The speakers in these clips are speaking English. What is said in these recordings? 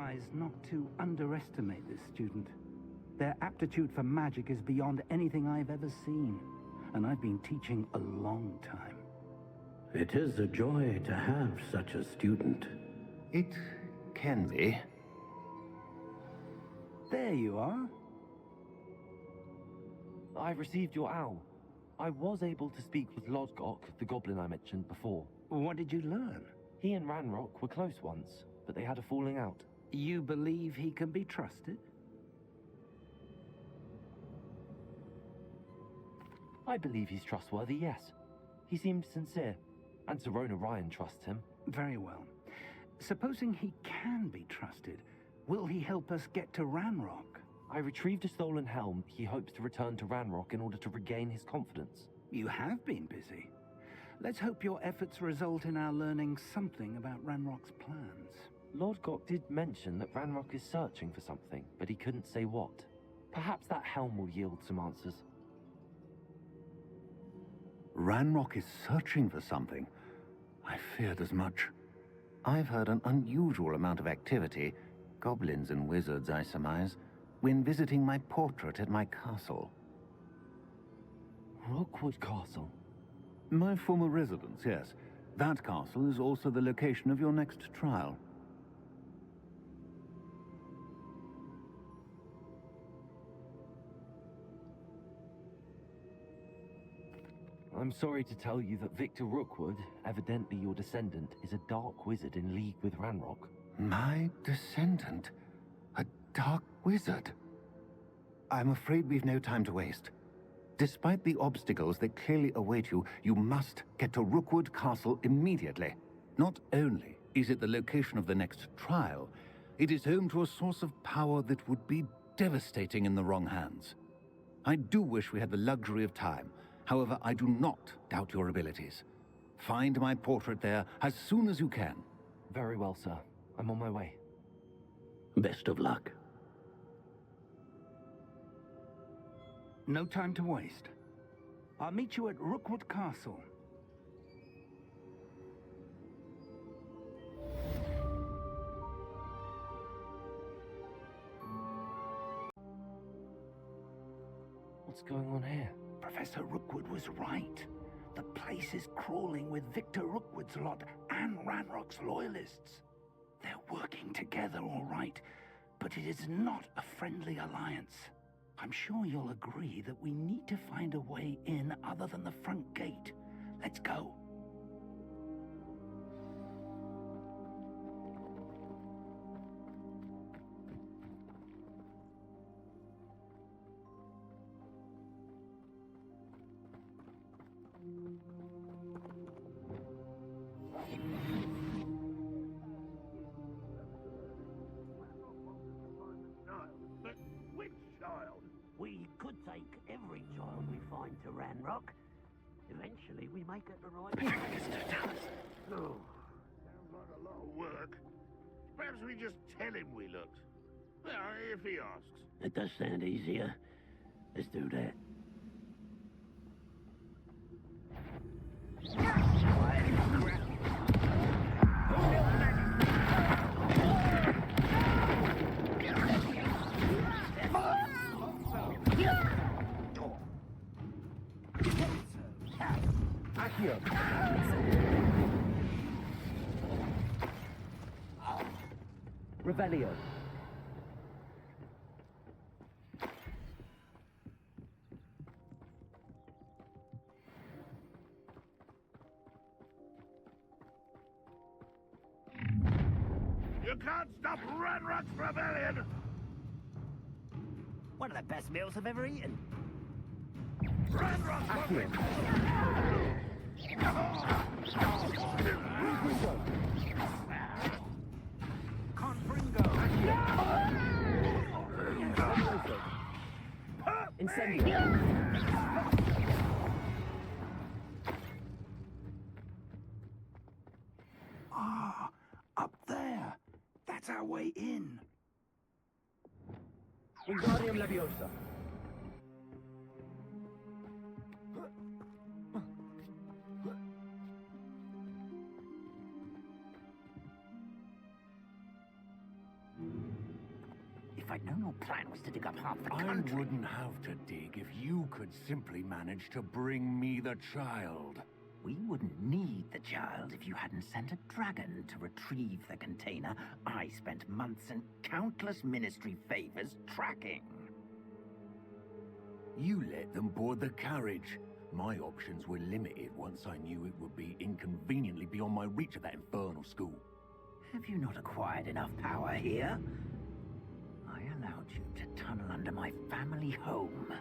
wise not to underestimate this student. Their aptitude for magic is beyond anything I've ever seen, and I've been teaching a long time. It is a joy to have such a student. It can be. There you are. I've received your owl. I was able to speak with Lodgok, the goblin I mentioned before. What did you learn? He and Ranrock were close once, but they had a falling out. You believe he can be trusted? I believe he's trustworthy, yes. He seemed sincere, and Serona Ryan trusts him. Very well. Supposing he can be trusted, will he help us get to Ranrock? I retrieved a stolen helm. He hopes to return to Ranrock in order to regain his confidence. You have been busy. Let's hope your efforts result in our learning something about Ranrock's plans. Lord Gok did mention that Ranrock is searching for something, but he couldn't say what. Perhaps that helm will yield some answers. Ranrock is searching for something. I feared as much. I've heard an unusual amount of activity, goblins and wizards, I surmise, when visiting my portrait at my castle. Rookwood Castle? My former residence, yes. That castle is also the location of your next trial. I'm sorry to tell you that Victor Rookwood, evidently your descendant, is a dark wizard in league with Ranrock. My descendant? A dark wizard? I'm afraid we've no time to waste. Despite the obstacles that clearly await you, you must get to Rookwood Castle immediately. Not only is it the location of the next trial, it is home to a source of power that would be devastating in the wrong hands. I do wish we had the luxury of time. However, I do not doubt your abilities. Find my portrait there as soon as you can. Very well, sir. I'm on my way. Best of luck. No time to waste. I'll meet you at Rookwood Castle. What's going on here? Professor Rookwood was right. The place is crawling with Victor Rookwood's lot and Ranrock's loyalists. They're working together, all right, but it is not a friendly alliance. I'm sure you'll agree that we need to find a way in other than the front gate. Let's go. But which child? We could take every child we find to Ranrock. Eventually, we make it the right choice. Oh, sounds like a lot of work. Perhaps we just tell him we looked. Well, if he asks. It does sound easier. Let's do that. Revelio. You can't stop Ranrock's rebellion! One of the best meals I've ever eaten. Ranrock's rebellion! Incendio. Ah, up there. That's our way in. Wingardium Leviosa. original plan was to dig up half the I country. wouldn't have to dig if you could simply manage to bring me the child. We wouldn't need the child if you hadn't sent a dragon to retrieve the container I spent months and countless ministry favors tracking. You let them board the carriage. My options were limited once I knew it would be inconveniently beyond my reach at that infernal school. Have you not acquired enough power here? I allowed you to tunnel under my family home.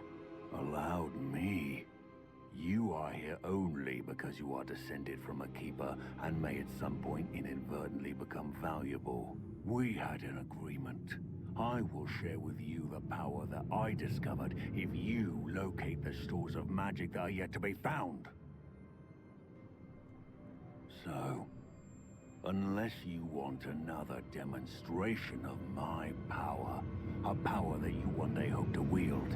Allowed me? You are here only because you are descended from a keeper and may at some point inadvertently become valuable. We had an agreement. I will share with you the power that I discovered if you locate the stores of magic that are yet to be found. So, unless you want another demonstration of my power, a power that you one day hope to wield,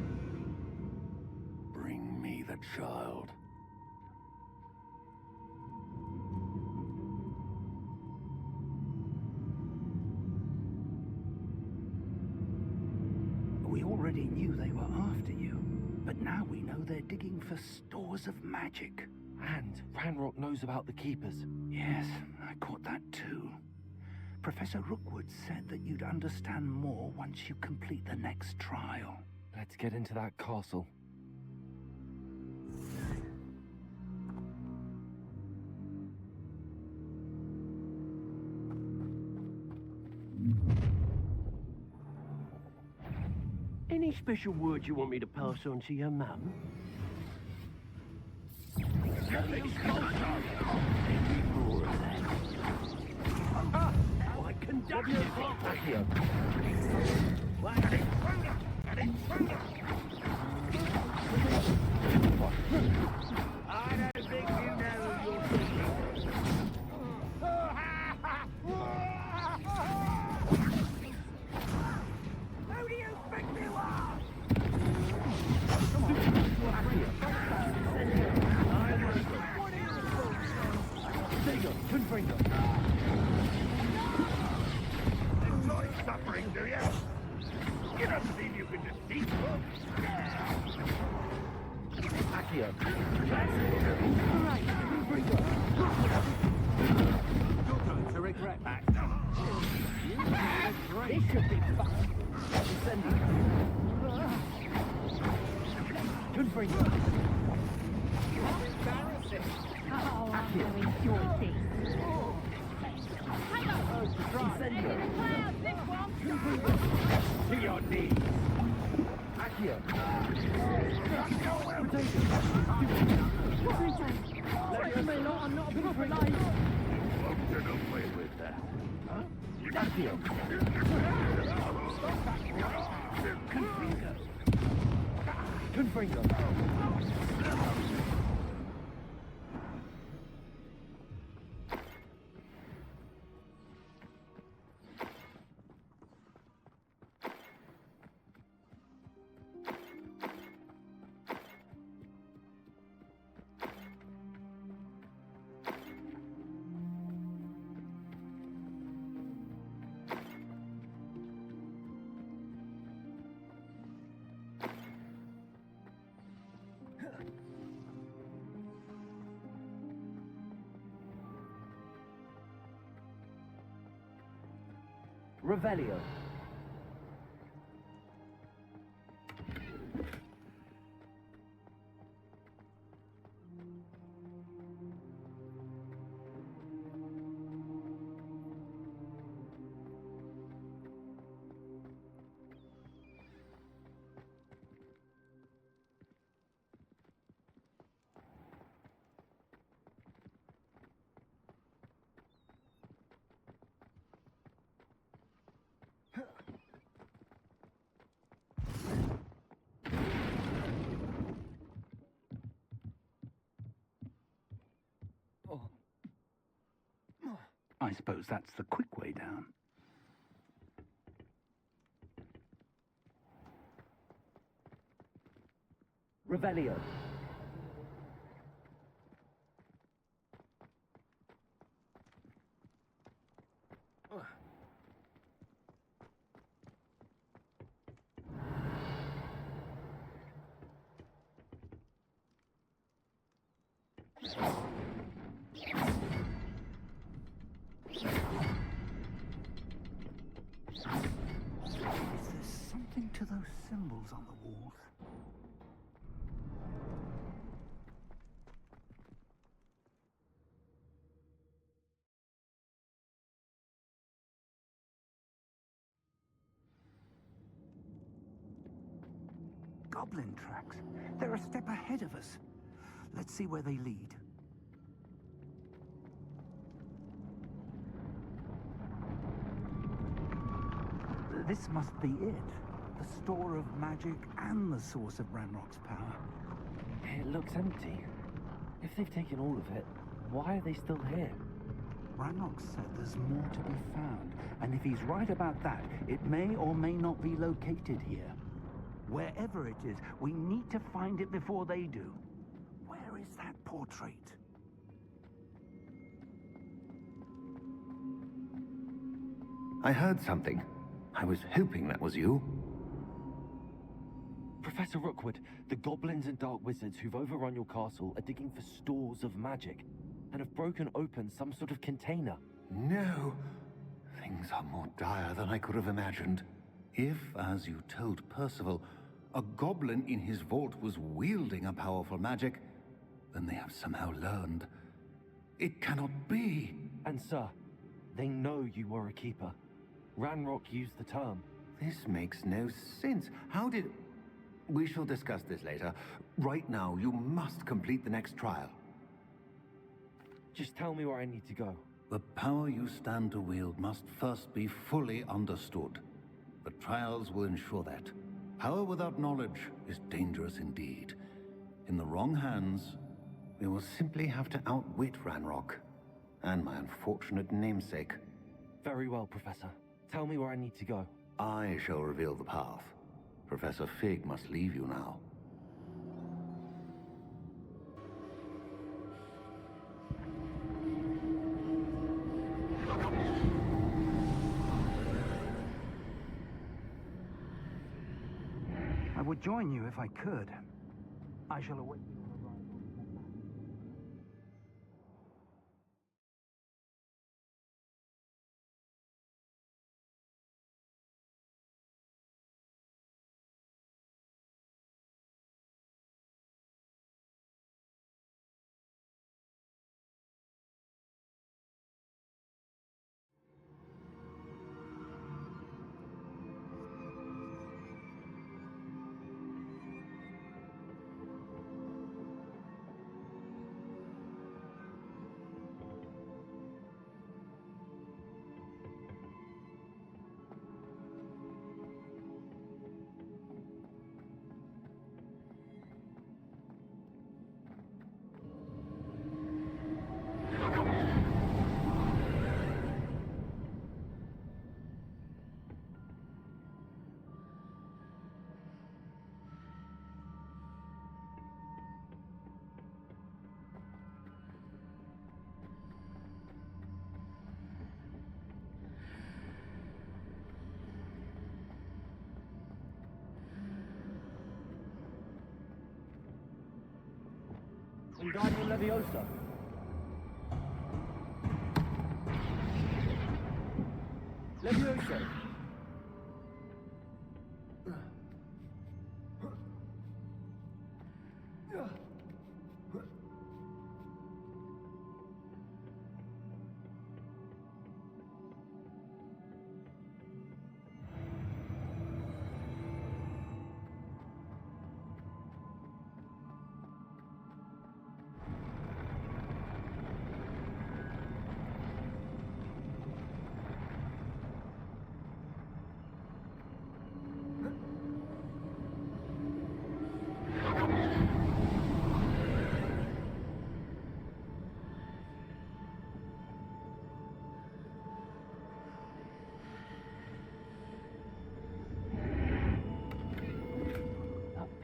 bring me the child. We already knew they were after you, but now we know they're digging for stores of magic. And Ranrock knows about the Keepers. Yes, I caught that too. Professor Rookwood said that you'd understand more once you complete the next trial. Let's get into that castle. Any special words you want me to pass on to your mum? I conduct you. I don't think you know your secret. Who do you think you are? Enjoy suffering, do you? You don't believe you can defeat them? Accio. You're going to regret that. This should be fun. Good for you. Embarrassing. Oh, I'm going to your seat. To your knees. Accio. I'm not a proper life. Won't get away with that. Huh? Accio. Confringo. Revelio. I suppose that's the quick way down. Revelio. to those symbols on the walls? Goblin tracks. They're a step ahead of us. Let's see where they lead. This must be it. The store of magic and the source of Ranrock's power. It looks empty. If they've taken all of it, why are they still here? Ranrock said there's more to be found, and if he's right about that, it may or may not be located here. Wherever it is, we need to find it before they do. Where is that portrait? I heard something. I was hoping that was you. Professor Rookwood, the goblins and dark wizards who've overrun your castle are digging for stores of magic and have broken open some sort of container. No. Things are more dire than I could have imagined. If, as you told Percival, a goblin in his vault was wielding a powerful magic, then they have somehow learned. It cannot be. And sir, they know you were a keeper. Ranrock used the term. This makes no sense. How did... We shall discuss this later. Right now, you must complete the next trial. Just tell me where I need to go. The power you stand to wield must first be fully understood. The trials will ensure that. Power without knowledge is dangerous indeed. In the wrong hands, we will simply have to outwit Ranrock and my unfortunate namesake. Very well, Professor. Tell me where I need to go. I shall reveal the path. Professor Fig must leave you now. I would join you if I could. I shall await you. Wingardium Leviosa. Leviosa.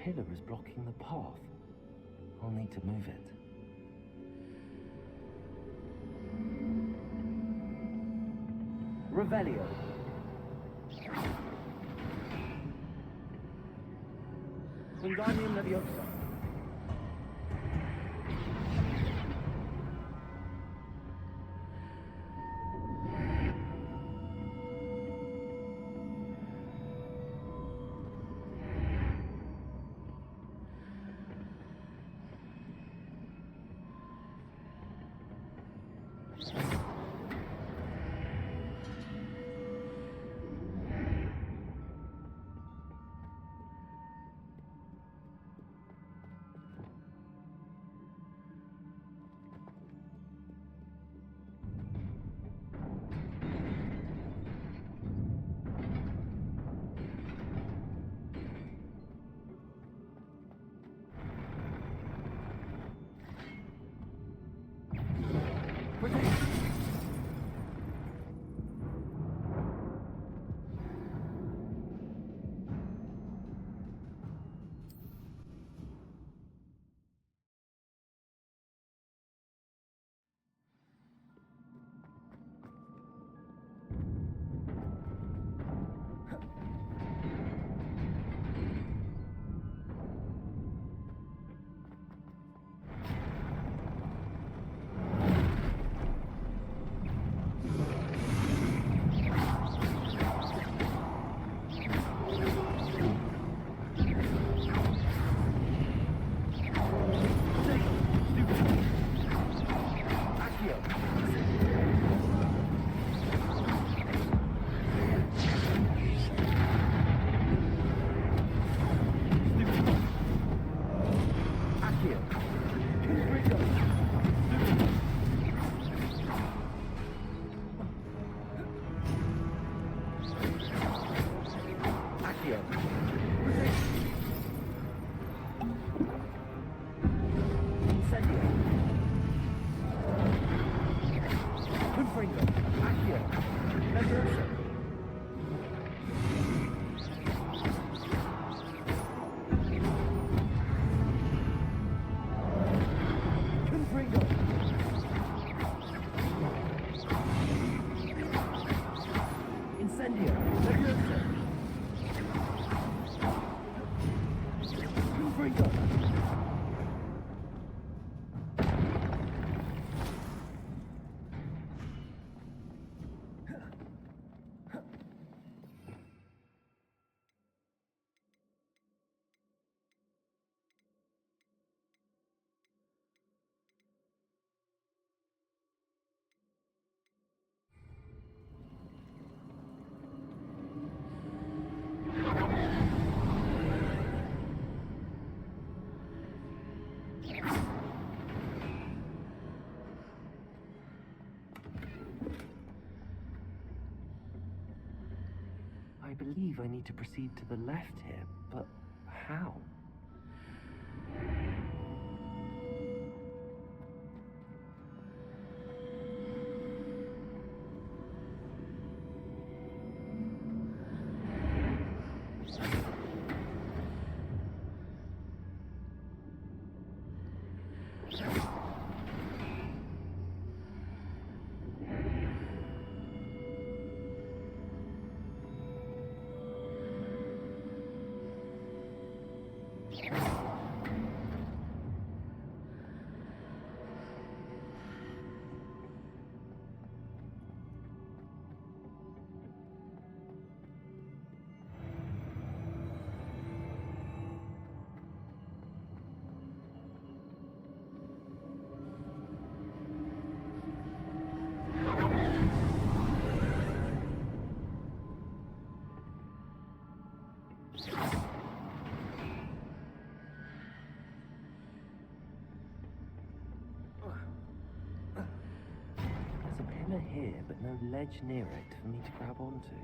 Pillar is blocking the path. I'll need to move it. Revelio. Wingardium Leviosa. Confringo! I believe I need to proceed to the left here, but how? There's a pillar here, but no ledge near it for me to grab onto.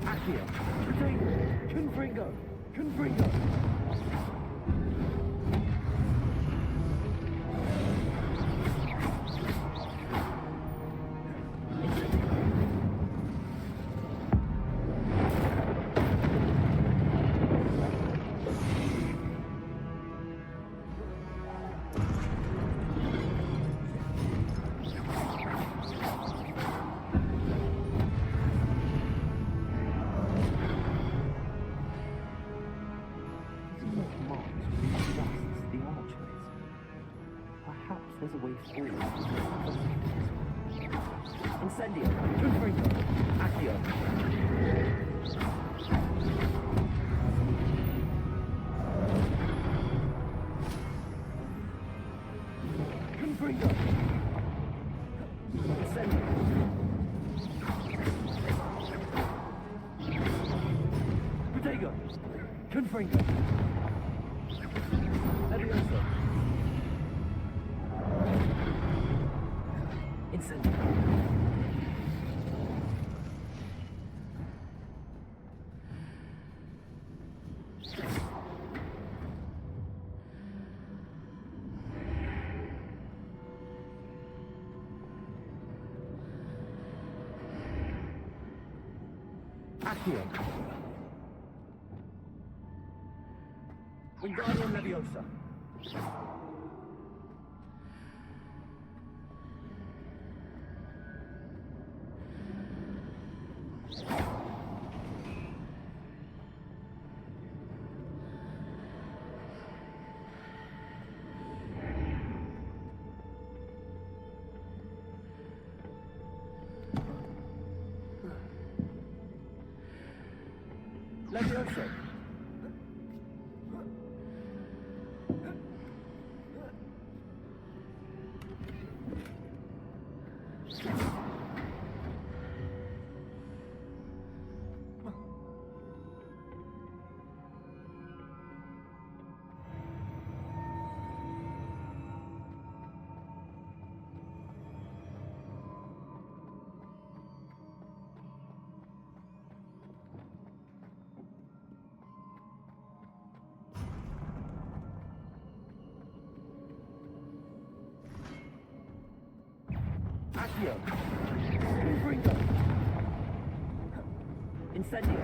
Accio! Retain! Confringo! Confringo! There's a way forward. Incendio! Confringo! Accio! Confringo! Incendio! Protego! Confringo! Levioso! Incendio! Accio! Wingardium Leviosa! Levioso! Accio! Confringo! Incendio!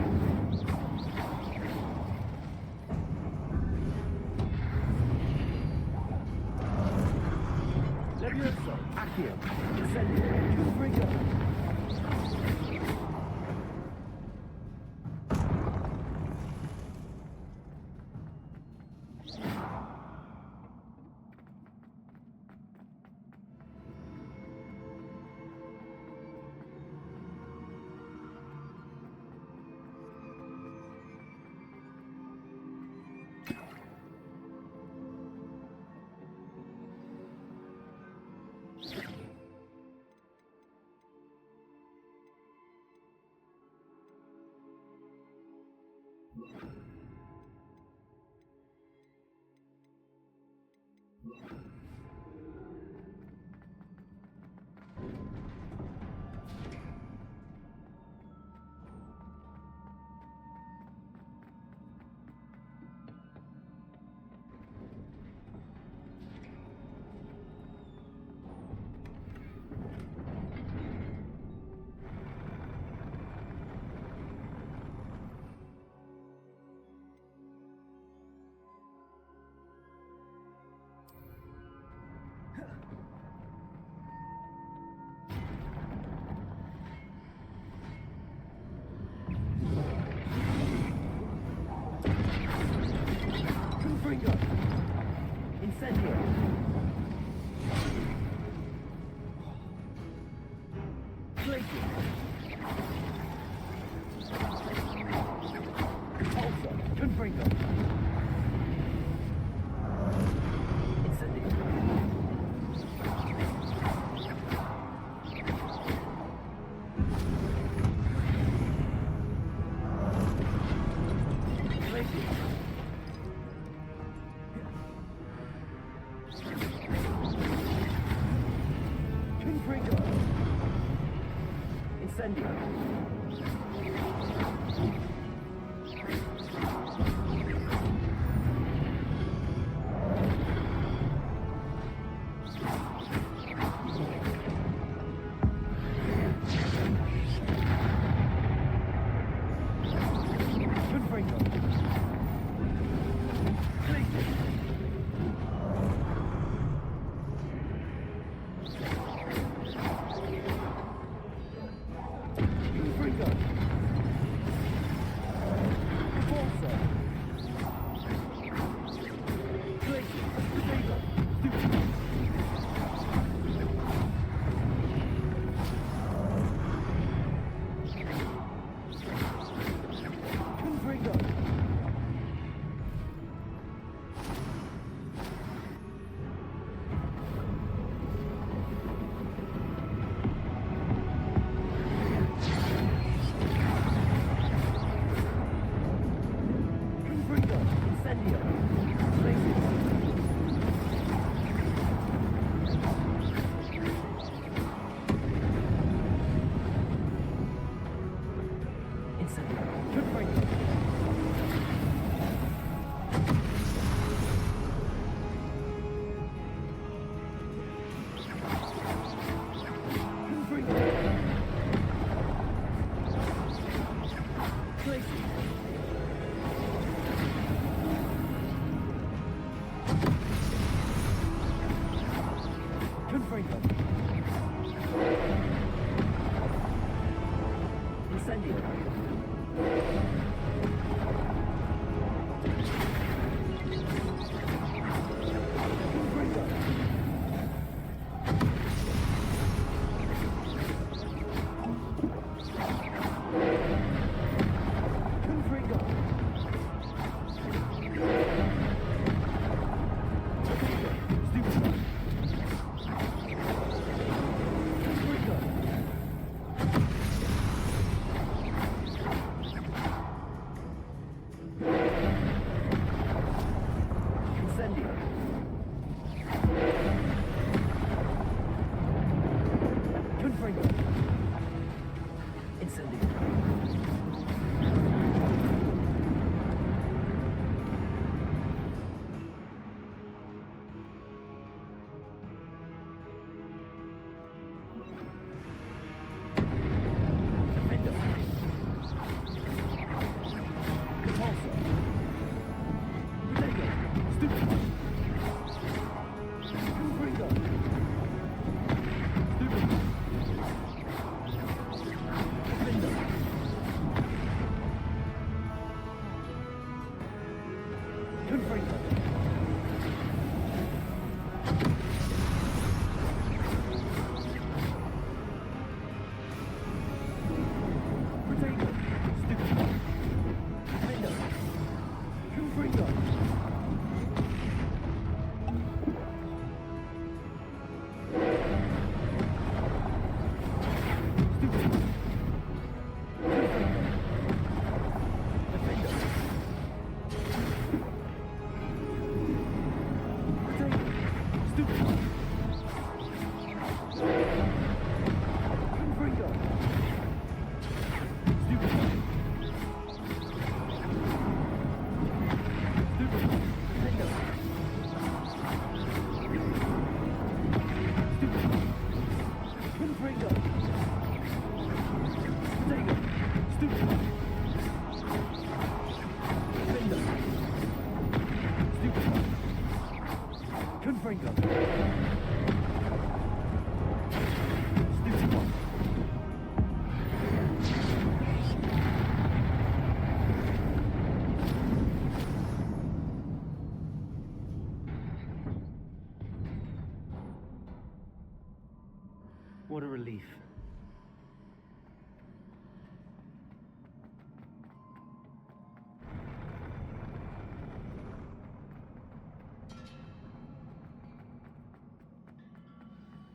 What a relief.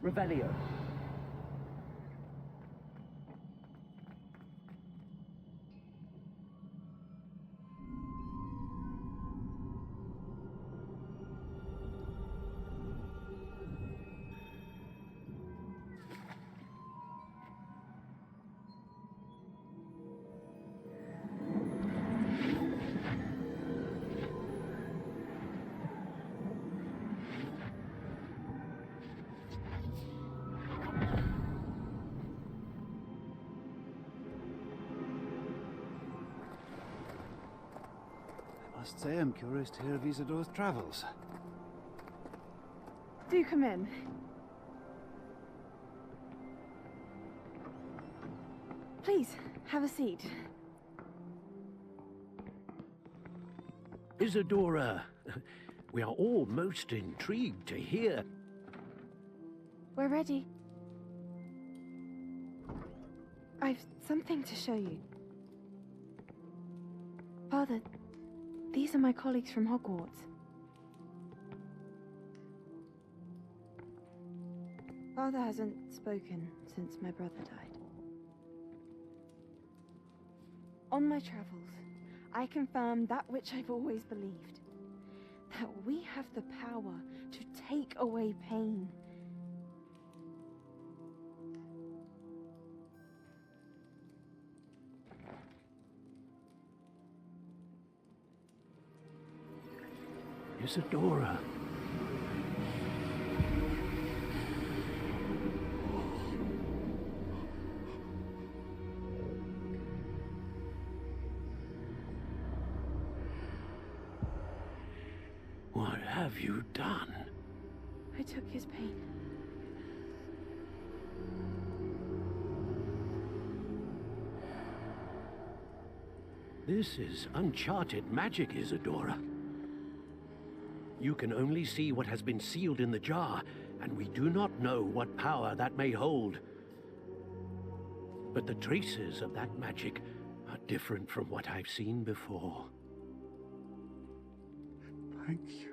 Revelio. I must say I'm curious to hear of Isadore's travels. Do come in. Please, have a seat. Isadora, we are all most intrigued to hear. We're ready. I've something to show you. Father, these are my colleagues from Hogwarts. Father hasn't spoken since my brother died. On my travels, I confirmed that which I've always believed. That we have the power to take away pain. Isadora. What have you done? I took his pain. This is uncharted magic, Isadora. You can only see what has been sealed in the jar, and we do not know what power that may hold. But the traces of that magic are different from what I've seen before. Thank you.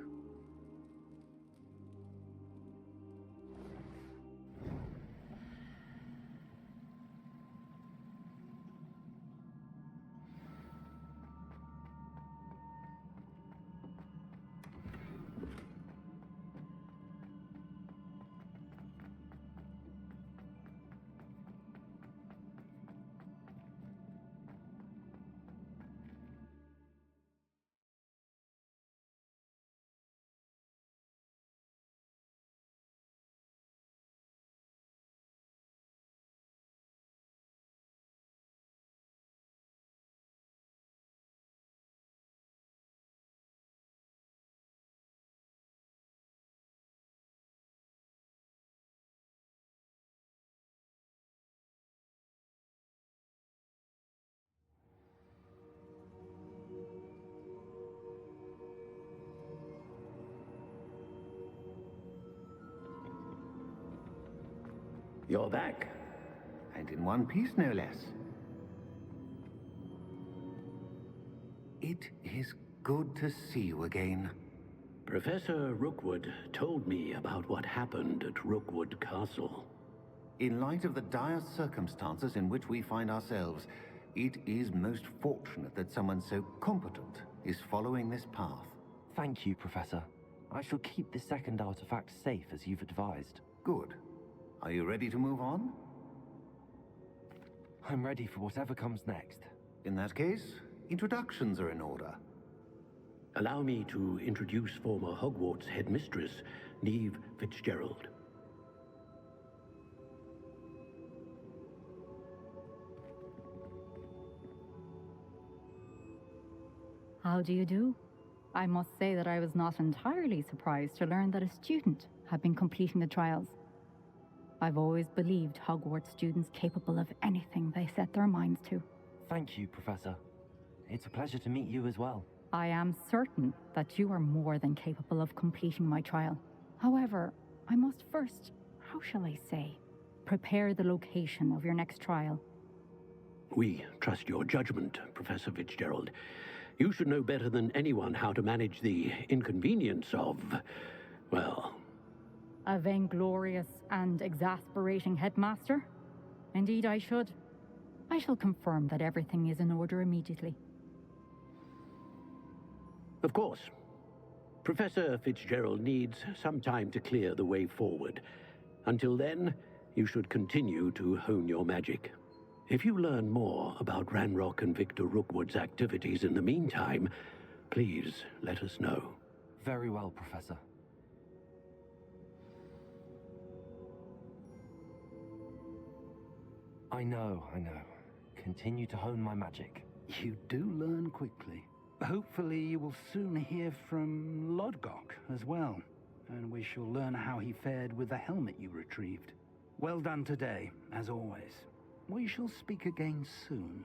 You're back. And in one piece, no less. It is good to see you again. Professor Rookwood told me about what happened at Rookwood Castle. In light of the dire circumstances in which we find ourselves, it is most fortunate that someone so competent is following this path. Thank you, Professor. I shall keep the second artifact safe as you've advised. Good. Are you ready to move on? I'm ready for whatever comes next. In that case, introductions are in order. Allow me to introduce former Hogwarts headmistress, Neve Fitzgerald. How do you do? I must say that I was not entirely surprised to learn that a student had been completing the trials. I've always believed Hogwarts students capable of anything they set their minds to. Thank you, Professor. It's a pleasure to meet you as well. I am certain that you are more than capable of completing my trial. However, I must first, how shall I say, prepare the location of your next trial. We trust your judgment, Professor Fitzgerald. You should know better than anyone how to manage the inconvenience of, well... A vainglorious and exasperating headmaster? Indeed I should. I shall confirm that everything is in order immediately. Of course. Professor Fitzgerald needs some time to clear the way forward. Until then, you should continue to hone your magic. If you learn more about Ranrock and Victor Rookwood's activities in the meantime, please let us know. Very well, Professor. I know. Continue to hone my magic. You do learn quickly. Hopefully you will soon hear from Lodgok as well, and we shall learn how he fared with the helmet you retrieved. Well done today, as always. We shall speak again soon.